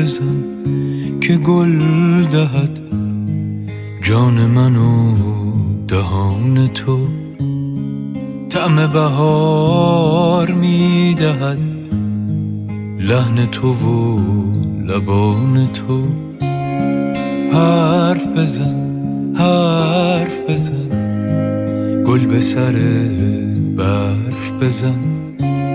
بزن که گل دهد جان من و دهان تو. طعم بهار میدهد لحن تو و لبان تو. حرف بزن حرف بزن گل به سر برف بزن